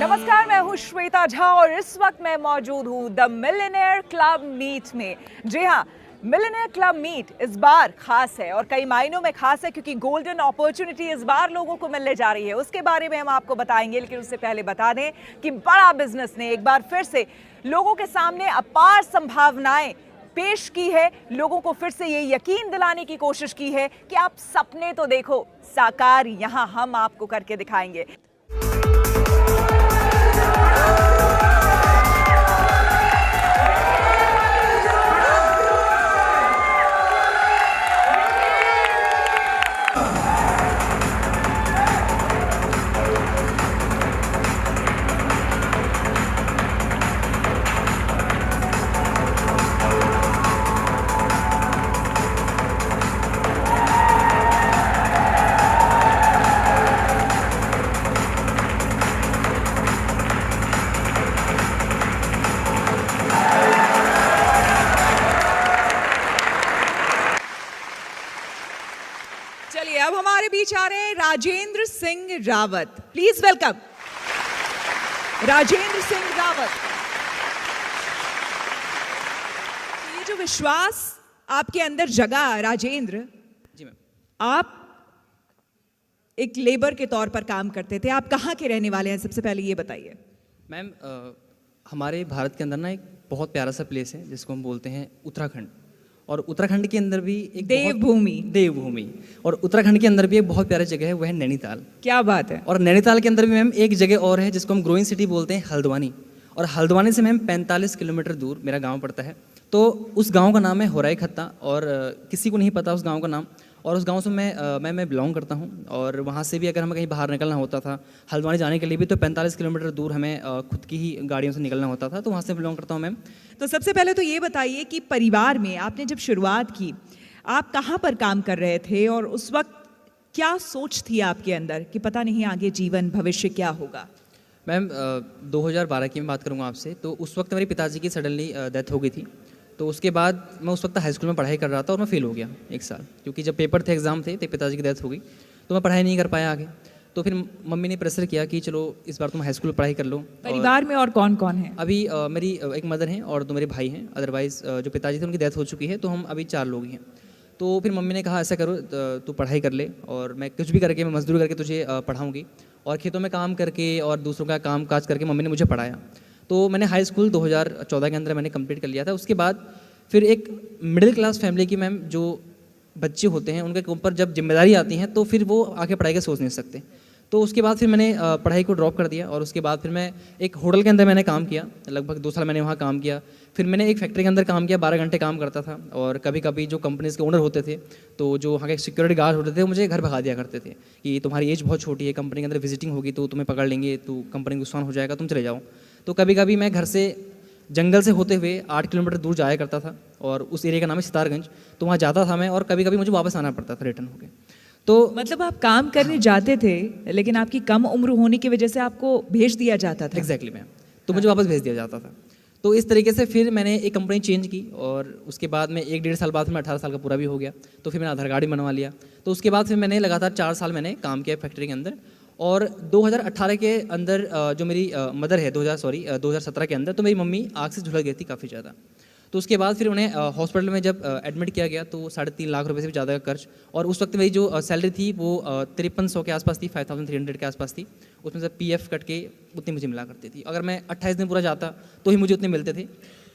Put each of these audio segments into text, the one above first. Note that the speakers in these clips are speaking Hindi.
नमस्कार, मैं हूँ श्वेता झा और इस वक्त मैं मौजूद हूँ द मिलियनेयर क्लब मीट में। जी हाँ, मिलियनेयर क्लब मीट इस बार खास है और कई मायनों में खास है क्योंकि गोल्डन अपॉर्चुनिटी इस बार लोगों को मिलने जा रही है। उसके बारे में हम आपको बताएंगे, लेकिन उससे पहले बता दें कि बड़ा बिजनेस ने एक बार फिर से लोगों के सामने अपार संभावनाएं पेश की है। लोगों को फिर से ये यकीन दिलाने की कोशिश की है कि आप सपने तो देखो, साकार यहाँ हम आपको करके दिखाएंगे। चलिए, अब हमारे बीच आ रहे हैं राजेंद्र सिंह रावत। Please welcome Rajendra Singh Rawat. ये जो विश्वास आपके अंदर जगा राजेंद्र जी मैम, आप एक लेबर के तौर पर काम करते थे। आप कहाँ के रहने वाले हैं, सबसे पहले ये बताइए। मैम हमारे भारत के अंदर ना एक बहुत प्यारा सा प्लेस है जिसको हम बोलते हैं उत्तराखंड। और उत्तराखंड के अंदर भी एक देवभूमि और उत्तराखंड के अंदर भी एक बहुत प्यारी जगह है, वो है नैनीताल। क्या बात है। और नैनीताल के अंदर भी मैम एक जगह और है जिसको हम ग्रोइंग सिटी बोलते हैं, हल्द्वानी। और हल्द्वानी से मैम 45 किलोमीटर दूर मेरा गांव पड़ता है। तो उस गांव का नाम है होराई खत्ता और किसी को नहीं पता उस गांव का नाम। और उस गांव से मैं बिलोंग करता हूं। और वहां से भी अगर हमें कहीं बाहर निकलना होता था हल्द्वानी जाने के लिए भी, तो 45 किलोमीटर दूर हमें खुद की ही गाड़ियों से निकलना होता था। तो वहां से बिलोंग करता हूं मैम। तो सबसे पहले तो ये बताइए कि परिवार में आपने जब शुरुआत की, आप कहाँ पर काम कर रहे थे और उस वक्त क्या सोच थी आपके अंदर कि पता नहीं आगे जीवन भविष्य क्या होगा? मैम 2012 की मैं बात करूँगा आपसे। तो उस वक्त मेरे पिताजी की सडनली डेथ हो गई थी। तो उसके बाद मैं उस वक्त हाई स्कूल में पढ़ाई कर रहा था और मैं फेल हो गया एक साल, क्योंकि जब पेपर थे, एग्ज़ाम थे, तो पिताजी की डेथ हो गई। तो मैं पढ़ाई नहीं कर पाया आगे। तो फिर मम्मी ने प्रेशर किया कि चलो इस बार तुम हाई स्कूल पढ़ाई कर लो। परिवार में और कौन कौन है? अभी मेरी एक मदर हैं और 2 मेरे भाई हैं। अदरवाइज़ जो पिताजी थे उनकी डेथ हो चुकी है, तो हम अभी 4 लोग ही हैं। तो फिर मम्मी ने कहा ऐसा करो, तू पढ़ाई कर ले और मैं कुछ भी करके, मैं मजदूरी करके तुझे पढ़ाऊँगी। और खेतों में काम करके और दूसरों का काम काज करके मम्मी ने मुझे पढ़ाया। तो मैंने हाई स्कूल 2014 के अंदर मैंने कंप्लीट कर लिया था। उसके बाद फिर एक मिडिल क्लास फैमिली की मैम जो बच्चे होते हैं उनके ऊपर जब जिम्मेदारी आती हैं तो फिर वो आगे पढ़ाई का सोच नहीं सकते। तो उसके बाद फिर मैंने पढ़ाई को ड्रॉप कर दिया और उसके बाद फिर मैं एक होटल के अंदर मैंने काम किया। लगभग 2 साल मैंने वहाँ काम किया। फिर मैंने एक फैक्ट्री के अंदर काम किया, 12 घंटे काम करता था। और कभी कभी जो कंपनीज़ के ओनर होते थे, तो जो वहाँ के सिक्योरिटी गार्ड होते थे, वो मुझे घर भगा दिया करते थे कि तुम्हारी एज बहुत छोटी है, कंपनी के अंदर विजिटिंग होगी तो तुम्हें पकड़ लेंगे, तो कंपनी को नुकसान हो जाएगा, तुम चले जाओ। तो कभी कभी मैं घर से जंगल से होते हुए 8 किलोमीटर दूर जाया करता था और उस एरिया का नाम है सितारगंज। तो वहाँ जाता था मैं और कभी कभी मुझे वापस आना पड़ता था रिटर्न होकर। तो मतलब आप काम करने जाते थे लेकिन आपकी कम उम्र होने की वजह से आपको भेज दिया जाता था? Exactly ma'am. तो मुझे वापस भेज दिया जाता था। तो इस तरीके से फिर मैंने एक कंपनी चेंज की और उसके बाद में 1-1.5 साल बाद फिर मैं 18 साल का पूरा भी हो गया। तो फिर मैंने आधार कार्ड भी बनवा लिया। तो उसके बाद फिर मैंने लगातार 4 साल मैंने काम किया फैक्ट्री के अंदर। और 2018 के अंदर जो मेरी मदर है 2017 के अंदर, तो मेरी मम्मी आग से झुलस गई थी काफ़ी ज़्यादा। तो उसके बाद फिर उन्हें हॉस्पिटल में जब एडमिट किया गया तो 3.5 लाख रुपए से भी ज़्यादा का खर्च। और उस वक्त मेरी जो सैलरी थी वो 5300 के आसपास थी, 5300 के आसपास थी। उसमें से PF कट के उतनी मुझे मिला करती थी। अगर मैं 28 दिन पूरा जाता तो ही मुझे उतने मिलते थे।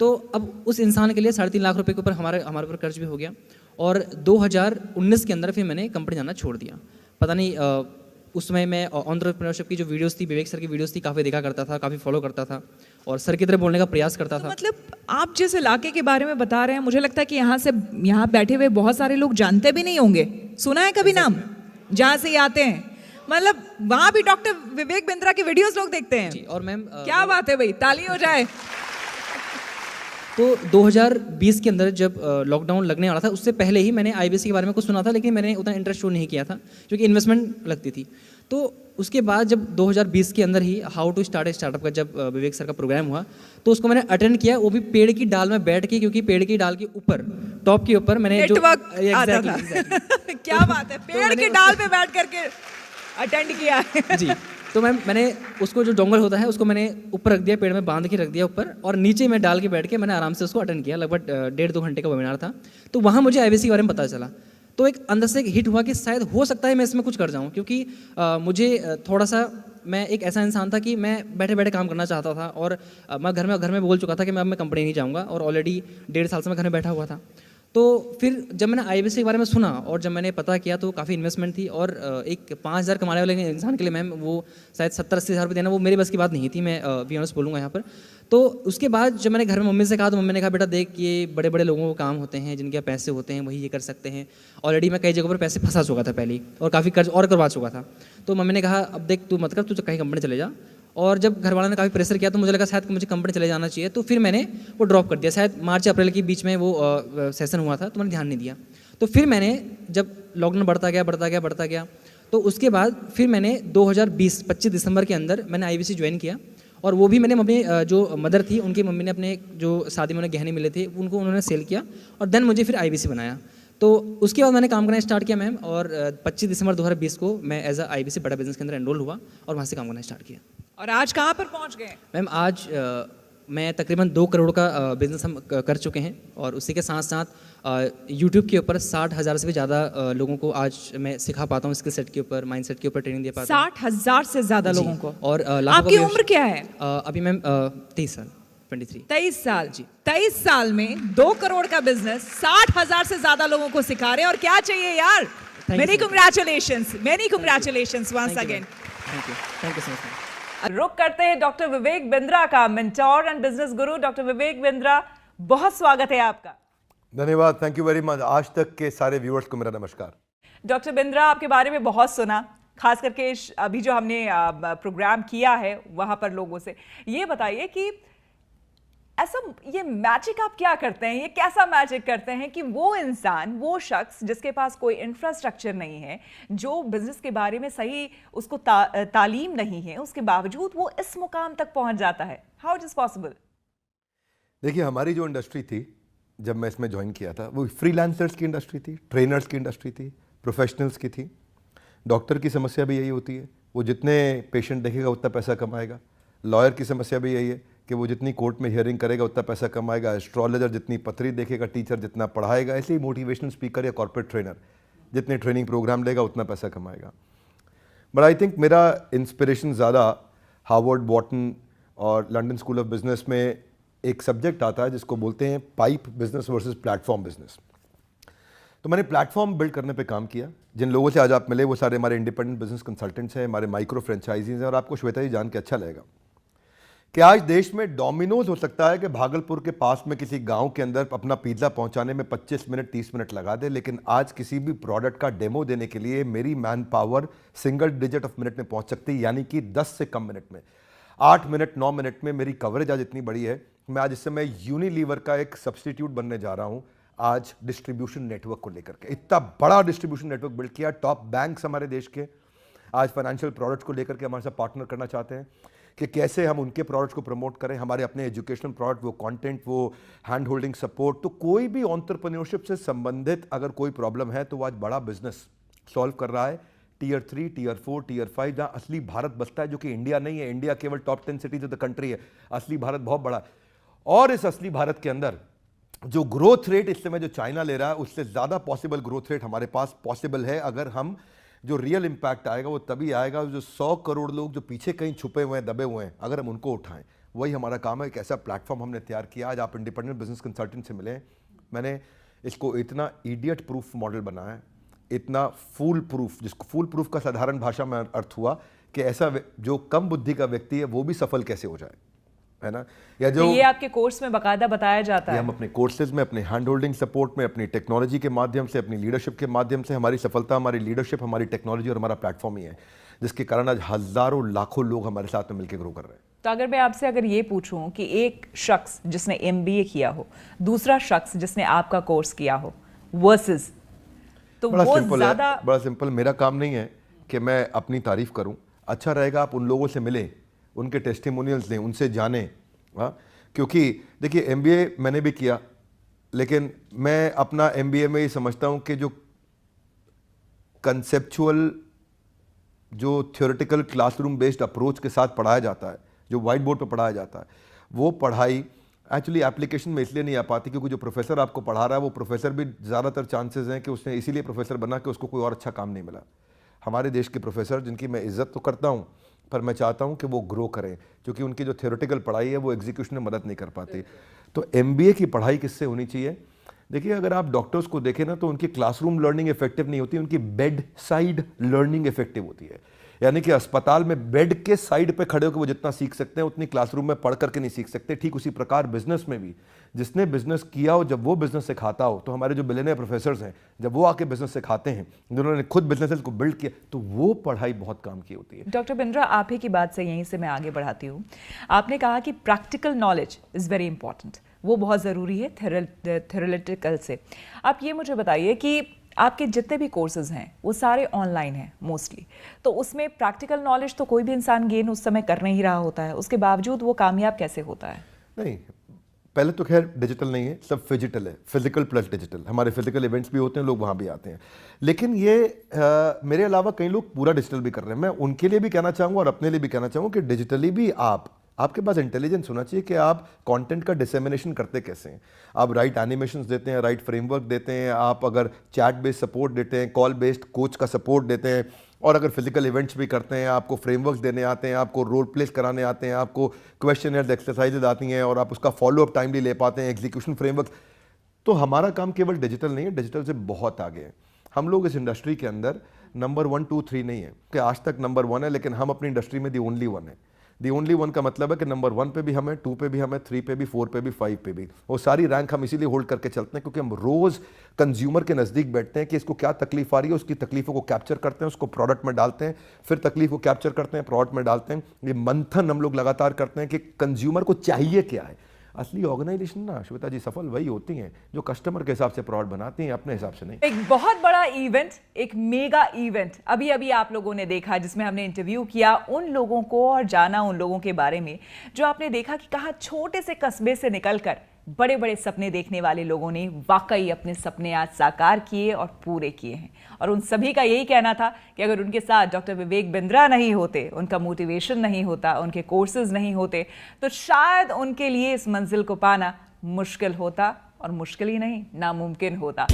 तो अब उस इंसान के लिए 3.5 लाख रुपये के ऊपर हमारे ऊपर कर्ज भी हो गया। और 2019 के अंदर फिर मैंने कंपनी जाना छोड़ दिया। पता नहीं उस समय मैं एंटरप्रेन्योरशिप की जो वीडियोस थी, विवेक सर की वीडियोस थी, काफ़ी देखा करता था, काफ़ी फॉलो करता था और सर की तरह बोलने का प्रयास करता था। मतलब आप जिस इलाके के बारे में बता रहे हैं, मुझे लगता है कि यहाँ बैठे हुए बहुत सारे लोग जानते भी नहीं होंगे। सुना है कभी नाम जहाँ से ये आते हैं? मतलब वहाँ भी डॉक्टर विवेक बिंद्रा की वीडियोस लोग देखते हैं। जी। और मैम क्या बात है भाई, ताली हो जाए। तो 2020 के अंदर जब लॉकडाउन लगने वाला था, उससे पहले ही मैंने IBC के बारे में कुछ सुना था, लेकिन मैंने उतना इंटरेस्ट शो नहीं किया था क्योंकि इन्वेस्टमेंट लगती थी। तो उसके बाद जब 2020 के अंदर ही how to start a startup का जब विवेक सर का प्रोग्राम हुआ, तो उसको मैंने अटेंड किया, वो भी पेड़ की डाल में बैठ के, क्योंकि पेड़ की डाल के ऊपर, टॉप के ऊपर मैंने जो आता था। क्या बात है, पेड़ की डाल पे बैठ करके अटेंड किया है। जी। तो मैंने उसको जो डोंगल होता है उसको मैंने ऊपर रख दिया, पेड़ में बांध के रख दिया ऊपर, और नीचे मैं डाल के बैठ के मैंने आराम से उसको अटेंड किया। लगभग 1.5-2 घंटे का वेबिनार था। तो वहाँ मुझे आईबीसी के बारे में पता चला। तो एक अंदर से एक हिट हुआ कि शायद हो सकता है मैं इसमें कुछ कर जाऊँ, क्योंकि मुझे थोड़ा सा, मैं एक ऐसा इंसान था कि मैं बैठे बैठे काम करना चाहता था, और मैं घर में बोल चुका था कि मैं कंपनी नहीं जाऊँगा, और ऑलरेडी 1.5 साल से मैं घर में बैठा हुआ था। तो फिर जब मैंने आईबीसी के बारे में सुना और जब मैंने पता किया तो काफ़ी इन्वेस्टमेंट थी, और एक 5,000 कमाने वाले इंसान के लिए मैम वो शायद 70-80 हज़ार रुपये देना वो मेरे बस की बात नहीं थी, मैं बी ऑनेस्ट बोलूँगा यहाँ पर। तो उसके बाद जब मैंने घर में मम्मी से कहा तो मम्मी ने कहा बेटा देख, ये बड़े बड़े लोगों को काम होते हैं, जिनके पैसे होते हैं वही ये कर सकते हैं। ऑलरेडी मैं कई जगहों पर पैसे फंसा चुका था पहले ही, और काफ़ी कर्ज और करवा चुका था। तो मम्मी ने कहा अब देख तू मत कर, तू कहीं कंपनी चले जा। और जब घर वालों ने काफ़ी प्रेशर किया तो मुझे लगा शायद मुझे कंपनी चले जाना चाहिए, तो फिर मैंने वो ड्रॉप कर दिया। शायद मार्च अप्रैल के बीच में वो सेशन हुआ था, तो मैंने ध्यान नहीं दिया। तो फिर मैंने जब लॉकडाउन बढ़ता गया, तो उसके बाद फिर मैंने 2020 25 दिसंबर के अंदर मैंने आईबीसी ज्वाइन किया, और वो भी मैंने अपने जो मदर थी उनकी मम्मी ने अपने जो शादी में उन्हें गहने मिले थे उनको उन्होंने सेल किया, और देन मुझे फिर आईबीसी बनाया। तो उसके बाद मैंने काम करना स्टार्ट किया मैम, और 25 दिसंबर 2020 को मैं एज अ आईबीसी बड़ा बिजनेस के अंदर एनरोल हुआ, और वहाँ से काम करना स्टार्ट किया। और आज कहाँ पर पहुँच गए? मैम आज मैं तकरीबन 2 करोड़ का बिजनेस हम कर चुके हैं, और उसी के साथ साथ यूट्यूब के ऊपर 60,000 से भी ज़्यादा लोगों को आज मैं सिखा पाता हूँ, स्किल सेट के ऊपर, माइंड सेट के ऊपर ट्रेनिंग दे पाता हूँ। 60,000 से ज़्यादा लोगों को? और आपकी उम्र क्या है? अभी मैम 23 साल, 23। 23 साल जी। 23 साल में 2 करोड़ का बिजनेस 60,000 से ज्यादा लोगों को सिखा रहे हैं, और क्या चाहिए यार? Many congratulations once again. Thank you so much. रुक करते हैं डॉक्टर विवेक बिंद्रा का, mentor and business guru. Doctor Vivek Bindra, बहुत स्वागत है आपका। धन्यवाद, थैंक यू वेरी मच। आज तक के सारे व्यूअर्स को मेरा नमस्कार। डॉक्टर बिंद्रा, आपके बारे में बहुत सुना, खास करके अभी जो हमने प्रोग्राम किया है वहां पर लोगों से। ये बताइए कि ऐसा ये मैजिक आप क्या करते हैं, ये कैसा मैजिक करते हैं कि वो इंसान, वो शख्स जिसके पास कोई इंफ्रास्ट्रक्चर नहीं है, जो बिजनेस के बारे में सही उसको तालीम नहीं है, उसके बावजूद वो इस मुकाम तक पहुंच जाता है? How it is possible? देखिए, हमारी जो इंडस्ट्री थी जब मैं इसमें ज्वाइन किया था, वो फ्रीलांसर्स की इंडस्ट्री थी, ट्रेनर्स की इंडस्ट्री थी, प्रोफेशनल्स की थी। डॉक्टर की समस्या भी यही होती है, वो जितने पेशेंट देखेगा उतना पैसा कमाएगा। लॉयर की समस्या भी यही है कि वो जितनी कोर्ट में हियरिंग करेगा उतना पैसा कमाएगा। एस्ट्रोलॉजर जितनी पत्री देखेगा, टीचर जितना पढ़ाएगा, ऐसे ही मोटिवेशनल स्पीकर या कॉर्पोरेट ट्रेनर जितने ट्रेनिंग प्रोग्राम लेगा उतना पैसा कमाएगा। बट आई थिंक मेरा इंस्पिरेशन ज़्यादा हार्वर्ड, बॉटन और लंदन स्कूल ऑफ बिजनेस में एक सब्जेक्ट आता है जिसको बोलते हैं pipe business versus platform business. तो मैंने प्लेटफॉर्म बिल्ड करने पे काम किया। जिन लोगों से आज आप मिले वो सारे हमारे इंडिपेंडेंट बिजनेस कंसल्टेंट्स हैं, हमारे माइक्रो फ्रेंचाइजीज हैं। और आपको श्वेता जी जान के अच्छा लगेगा कि आज देश में डोमिनोज हो सकता है कि भागलपुर के पास में किसी गांव के अंदर अपना पिज्ज़ा पहुंचाने में 25 मिनट 30 मिनट लगा दे, लेकिन आज किसी भी प्रोडक्ट का डेमो देने के लिए मेरी man power single digit of minute में पहुंच सकती है, यानी कि 10 से कम मिनट में, 8 मिनट 9 मिनट में मेरी कवरेज आज इतनी बड़ी है। मैं आज इस समय यूनिलीवर का एक सब्सटीट्यूट बनने जा रहा हूं आज डिस्ट्रीब्यूशन नेटवर्क को लेकर के। इतना बड़ा डिस्ट्रीब्यूशन नेटवर्क बिल्ड किया। टॉप बैंक्स हमारे देश के आज फाइनेंशियल प्रोडक्ट्स को लेकर के हमारे साथ पार्टनर करना चाहते हैं कि कैसे हम उनके प्रोडक्ट्स को प्रमोट करें, हमारे अपने एजुकेशनल प्रोडक्ट, वो कंटेंट, वो हैंड होल्डिंग सपोर्ट। तो कोई भी एंटरप्रेन्योरशिप से संबंधित अगर कोई प्रॉब्लम है तो वो आज बड़ा बिजनेस सॉल्व कर रहा है। टियर 3, टियर 4, टियर 5 जहाँ असली भारत बसता है, जो कि इंडिया नहीं है। इंडिया केवल top 10 cities of the country है, असली भारत बहुत बड़ा है। और इस असली भारत के अंदर जो ग्रोथ रेट इस समय जो चाइना ले रहा है, उससे ज़्यादा पॉसिबल ग्रोथ रेट हमारे पास पॉसिबल है। अगर हम जो रियल इंपैक्ट आएगा वो तभी आएगा जो 100 करोड़ लोग जो पीछे कहीं छुपे हुए हैं, दबे हुए हैं, अगर हम उनको उठाएं। वही हमारा काम है। एक ऐसा प्लेटफॉर्म हमने तैयार किया। आज आप इंडिपेंडेंट बिजनेस कंसल्टेंट से मिले, मैंने इसको इतना इडियट प्रूफ मॉडल बनाया है, इतना फूल प्रूफ, जिसको फूल प्रूफ का साधारण भाषा में अर्थ हुआ कि ऐसा जो कम बुद्धि का व्यक्ति है वो भी सफल कैसे हो जाए, है ना। या जो ये आपके कोर्स में बाकायदा बताया जाता है। हम अपने कोर्सेज में, अपने हैंड होल्डिंग सपोर्ट में, अपनी टेक्नोलॉजी के माध्यम से, अपनी लीडरशिप के माध्यम से, हमारी सफलता हमारी लीडरशिप, हमारी टेक्नोलॉजी और हमारा प्लेटफॉर्म ही है, जिसके कारण आज हजारों लाखों लोग हमारे साथ में मिलकर ग्रो कर रहे हैं। तो अगर मैं आपसे अगर ये पूछूं कि एक शख्स जिसने MBA किया हो, दूसरा शख्स जिसने आपका कोर्स किया हो, वर्सेस, तो बड़ा वो सिंपल ज्यादा है, बड़ा सिंपल। मेरा काम नहीं है कि मैं अपनी तारीफ करूं। अच्छा रहेगा आप उन लोगों से मिलें, उनके टेस्टिमोनियल्स दें, उनसे जानें। हाँ, क्योंकि देखिए MBA मैंने भी किया, लेकिन मैं अपना MBA में ये समझता हूं कि जो कंसेप्चुअल जो थियोरेटिकल क्लासरूम बेस्ड अप्रोच के साथ पढ़ाया जाता है, जो वाइट बोर्ड पर पढ़ाया जाता है, वो पढ़ाई एक्चुअली एप्लीकेशन में इसलिए नहीं आ पाती क्योंकि जो प्रोफेसर आपको पढ़ा रहा है वो प्रोफेसर भी ज़्यादातर चांसेस हैं कि उसने इसीलिए प्रोफेसर बना कि उसको कोई और अच्छा काम नहीं मिला। हमारे देश के प्रोफेसर, जिनकी मैं इज्जत तो करता हूँ, पर मैं चाहता हूँ कि वो ग्रो करें, क्योंकि उनकी जो थियोरेटिकल पढ़ाई है वो एग्जीक्यूशन में मदद नहीं कर पाती। तो MBA की पढ़ाई किससे होनी चाहिए? देखिए, अगर आप डॉक्टर्स को देखें ना, तो उनकी क्लासरूम लर्निंग इफेक्टिव नहीं होती, उनकी बेड साइड लर्निंग इफेक्टिव होती है। यानी कि अस्पताल में बेड के साइड पे खड़े होकर वो जितना सीख सकते हैं उतनी क्लासरूम में पढ़ करके नहीं सीख सकते। ठीक उसी प्रकार बिजनेस में भी, जिसने बिजनेस किया हो, जब वो बिजनेस सिखाता हो, तो हमारे जो बिलियनियर प्रोफेसर्स हैं, जब वो आके बिजनेस सिखाते हैं, जिन्होंने खुद बिजनेस को बिल्ड किया, तो वो पढ़ाई बहुत काम की होती है। डॉक्टर बिंद्रा, आप ही की बात से यहीं से मैं आगे बढ़ाती हूँ। आपने कहा कि practical knowledge is very important, वो बहुत ज़रूरी है थ्योरेटिकल से। आप ये मुझे बताइए कि आपके जितने भी कोर्सेज हैं वो सारे ऑनलाइन हैं मोस्टली, तो उसमें प्रैक्टिकल नॉलेज तो कोई भी इंसान गेन उस समय कर नहीं रहा होता है, उसके बावजूद वो कामयाब कैसे होता है? नहीं, पहले तो खैर डिजिटल नहीं है, सब फिजिकल है, फिजिकल प्लस डिजिटल। हमारे फिजिकल इवेंट्स भी होते हैं, लोग वहाँ भी आते हैं, लेकिन ये मेरे अलावा कई लोग पूरा डिजिटल भी कर रहे हैं। मैं उनके लिए भी कहना चाहूँगा और अपने लिए भी कहना चाहूँगा कि डिजिटली भी आपके पास इंटेलिजेंस होना चाहिए कि आप कंटेंट का डिसेमिनेशन करते कैसे हैं। आप राइट एनिमेशंस देते हैं, राइट फ्रेमवर्क देते हैं, आप अगर चैट बेस्ड सपोर्ट देते हैं, कॉल बेस्ड कोच का सपोर्ट देते हैं, और अगर फिजिकल इवेंट्स भी करते हैं, आपको फ्रेमवर्क्स देने आते हैं, आपको रोल प्लेस कराने आते हैं, आपको क्वेश्चनर्स एक्सरसाइजेज आती हैं, और आप उसका फॉलोअप टाइमली ले पाते हैं, एग्जीक्यूशन फ्रेमवर्क, तो हमारा काम केवल डिजिटल नहीं है, डिजिटल से बहुत आगे है। हम लोग इस इंडस्ट्री के अंदर नंबर 1, 2, 3 नहीं है कि आज तक नंबर 1 है, लेकिन हम अपनी इंडस्ट्री में दी ओनली 1 है। दी ओनली 1 का मतलब है कि नंबर 1 पे भी हम हैं, 2 पे भी हम हैं, 3 पे भी, 4 पे भी, 5 पे भी। वो सारी रैंक हम इसीलिए होल्ड करके चलते हैं क्योंकि हम रोज कंज्यूमर के नज़दीक बैठते हैं कि इसको क्या तकलीफ आ रही है, उसकी तकलीफों को कैप्चर करते हैं, उसको प्रोडक्ट में डालते हैं, फिर तकलीफ को कैप्चर करते हैं, प्रोडक्ट में डालते हैं। ये मंथन हम लोग लगातार करते हैं कि कंज्यूमर को चाहिए क्या है। असली ऑर्गेनाइजेशन ना श्वेता जी सफल वही होती हैं जो कस्टमर के हिसाब से प्रोडक्ट बनाती हैं, अपने हिसाब से नहीं। एक बहुत बड़ा इवेंट, एक मेगा इवेंट अभी अभी आप लोगों ने देखा, जिसमें हमने इंटरव्यू किया उन लोगों को और जाना उन लोगों के बारे में जो आपने देखा कि कहाँ छोटे से कस्बे से निकलकर बड़े बड़े सपने देखने वाले लोगों ने वाकई अपने सपने आज साकार किए और पूरे किए हैं। और उन सभी का यही कहना था कि अगर उनके साथ डॉक्टर विवेक बिंद्रा नहीं होते, उनका मोटिवेशन नहीं होता, उनके कोर्सेज नहीं होते, तो शायद उनके लिए इस मंजिल को पाना मुश्किल होता, और मुश्किल ही नहीं, नामुमकिन होता।